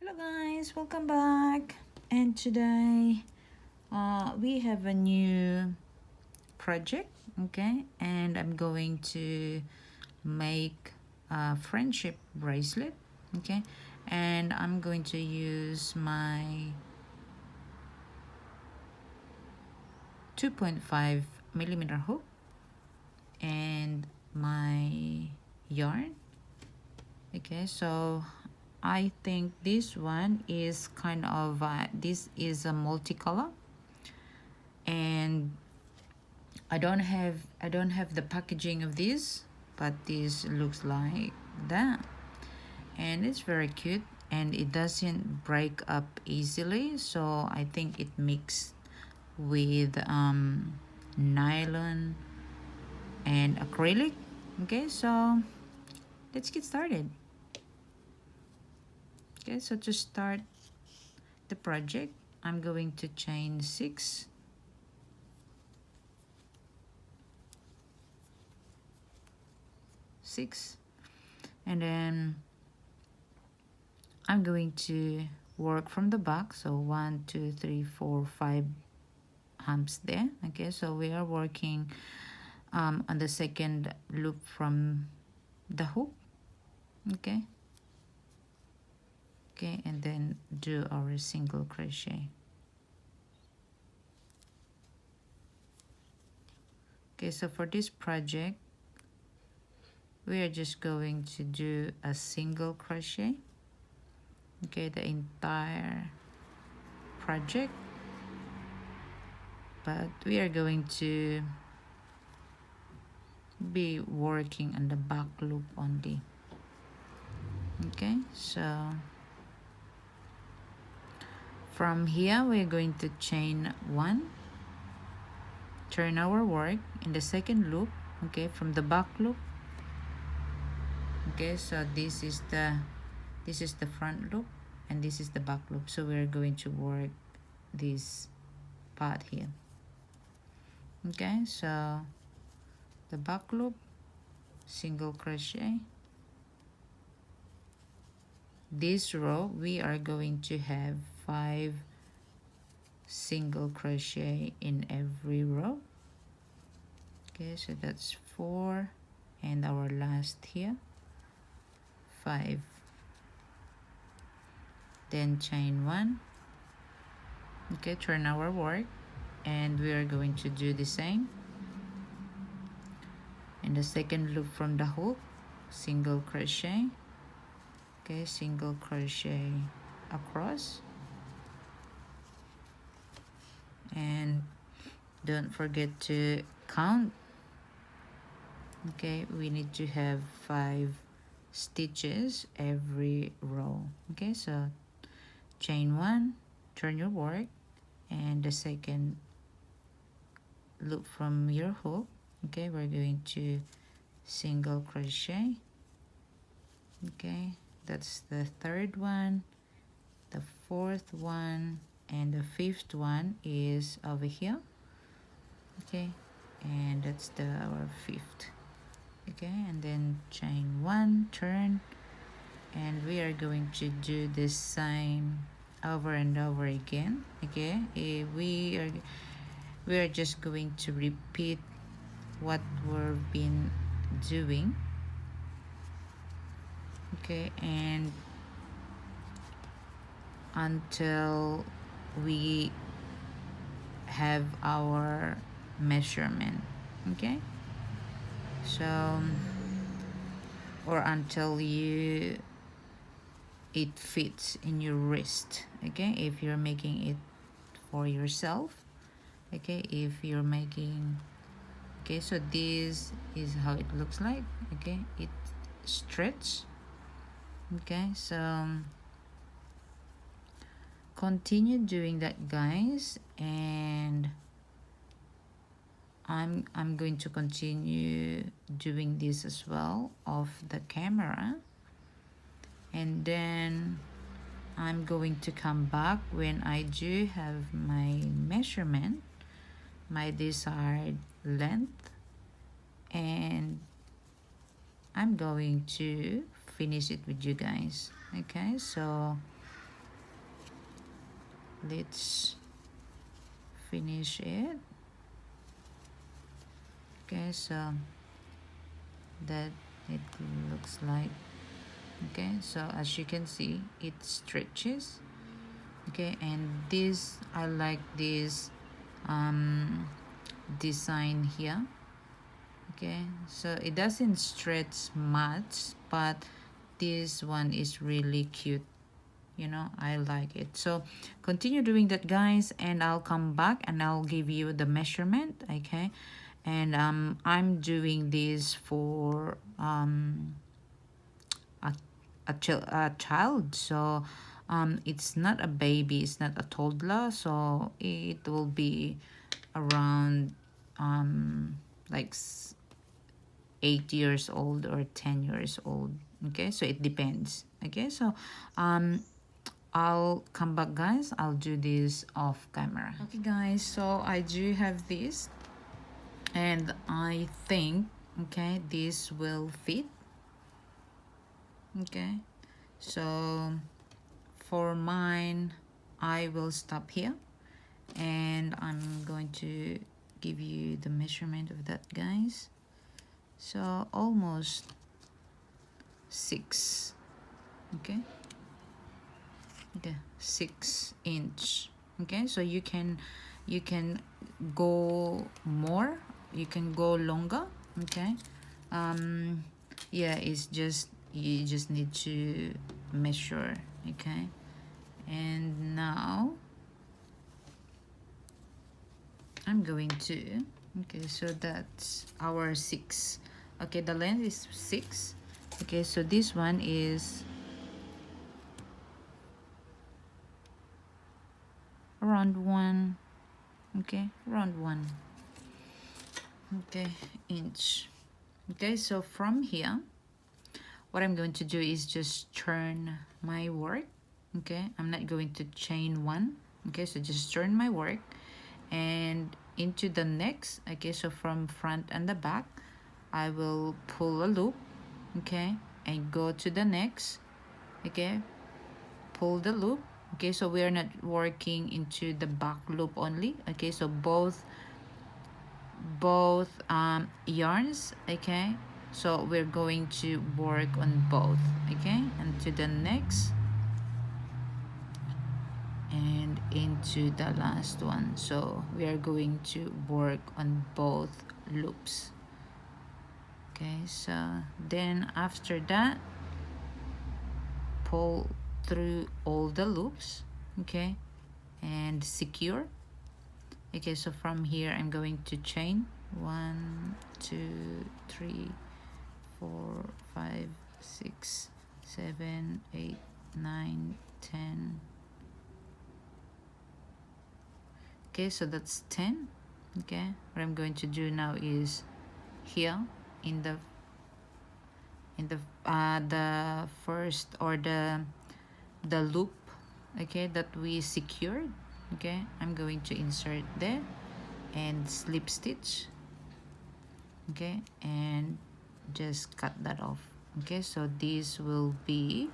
Hello guys, welcome back. And today we have a new project, okay? And I'm going to make a friendship bracelet, okay? And I'm going to use my 2.5 millimeter hook and my yarn. Okay, so I think this one is kind of this is a multicolor, and I don't have the packaging of this, but this looks like that, and it's very cute, and it doesn't break up easily, so I think it mixed with nylon and acrylic. Okay, so let's get started. Okay, so to start the project, I'm going to chain 6, and then I'm going to work from the back. So 1 2 3 4 5 humps there. Okay, so we are working on the second loop from the hook. Okay, and then do our single crochet. Okay, so for this project we are just going to do a single crochet, okay, the entire project, but we are going to be working on the back loop only. Okay, so from here we're going to chain 1, turn our work in the second loop, okay, from the back loop. Okay, so this is the front loop and this is the back loop, so we're going to work this part here. Okay, so the back loop, single crochet. This row we are going to have 5 single crochet in every row. Okay, so that's 4, and our last here 5. Then chain 1. Okay, turn our work, and we are going to do the same in the second loop from the hook, single crochet. Okay, single crochet across, and don't forget to count. Okay, we need to have 5 stitches every row. Okay, so chain 1, turn your work, and the second loop from your hook, okay, we're going to single crochet. Okay, that's the third one, the fourth one, and the fifth one is over here. Okay, and that's our fifth. Okay, and then chain 1, turn, and we are going to do the same over and over again. Okay, we are just going to repeat what we've been doing. Okay, and until we have our measurement. Okay, so or until it fits in your wrist. Okay, if you're making it for yourself. Okay, if you're making, okay, so this is how it looks like. Okay, it stretch. Okay, so continue doing that, guys, and I'm going to continue doing this as well off the camera, and then I'm going to come back when I do have my measurement, my desired length, and I'm going to finish it with you guys. Okay, so let's finish it. Okay, so that it looks like. Okay, so as you can see, it stretches. Okay, and this, I like this design here. Okay, so it doesn't stretch much, but this one is really cute. You know, I like it. So continue doing that, guys, and I'll come back and I'll give you the measurement. Okay, and I'm doing this for a, a child, so it's not a baby, it's not a toddler, so it will be around like 8 years old or 10 years old. Okay, so it depends. Okay, so I'll come back, guys. I'll do this off camera. Okay, guys, so I do have this, and I think, okay, this will fit. Okay, so for mine, I will stop here, and I'm going to give you the measurement of that, guys. So almost 6. Okay, 6 inch. Okay, so you can go more, you can go longer. Okay, yeah, it's just, you just need to measure. Okay, and now I'm going to, okay, so that's our 6. Okay, the length is 6. Okay, so this one is around 1. Okay, around 1. Okay, inch. Okay, so from here, what I'm going to do is just turn my work. Okay, I'm not going to chain 1. Okay, so just turn my work and into the next. Okay, so from front and the back, I will pull a loop. Okay, and go to the next. Okay, pull the loop. Okay, so we are not working into the back loop only. Okay, so both yarns. Okay, so we're going to work on both. Okay, and to the next, and into the last one. So we are going to work on both loops. Okay, so then after that, pull through all the loops. Okay, and secure. Okay, so from here I'm going to chain 1 2 3 4 5 6 7 8 9 10. Okay, so that's 10. Okay, what I'm going to do now is here in the first, or the loop, okay, that we secured. Okay, I'm going to insert there and slip stitch. Okay, and just cut that off. Okay, so this will be,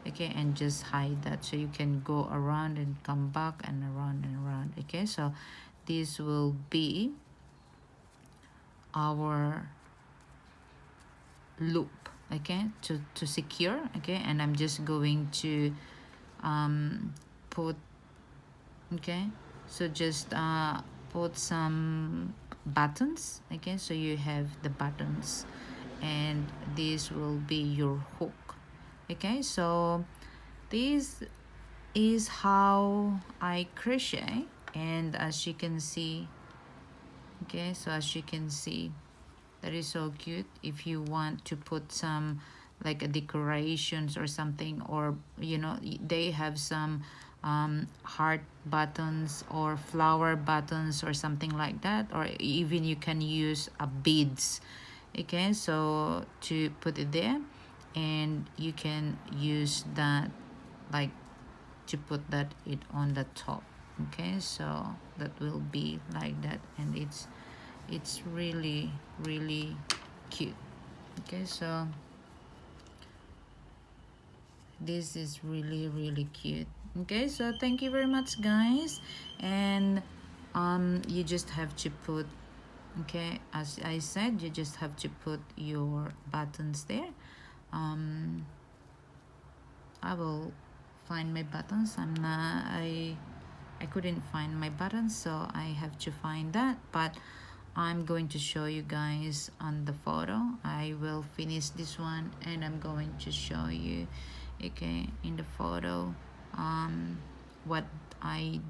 okay, and just hide that, so you can go around and come back and around and around. Okay, so this will be our loop. Okay, to secure. Okay, and I'm just going to put, okay, so just put some buttons. Okay, so you have the buttons, and this will be your hook. Okay, so this is how I crochet, and as you can see, okay, so as you can see, that is so cute. If you want to put some like a decorations or something, or you know, they have some heart buttons or flower buttons or something like that, or even you can use a beads. Okay, so to put it there, and you can use that, like, to put that it on the top. Okay, so that will be like that, and it's really really cute. Okay, so this is really really cute. Okay, so thank you very much, guys. And you just have to put, okay, as I said, you just have to put your buttons there. I will find my buttons. I couldn't find my buttons, so I have to find that, but I'm going to show you guys on the photo. I will finish this one and I'm going to show you, okay, in the photo, what I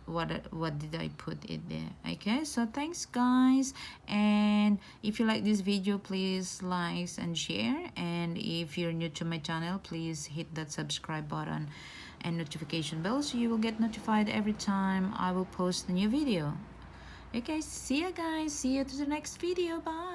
what did I put it there. Okay, so thanks, guys, and if you like this video, please like and share, and if you're new to my channel, please hit that subscribe button and notification bell so you will get notified every time I will post a new video. Okay, see you guys, see you to the next video. Bye.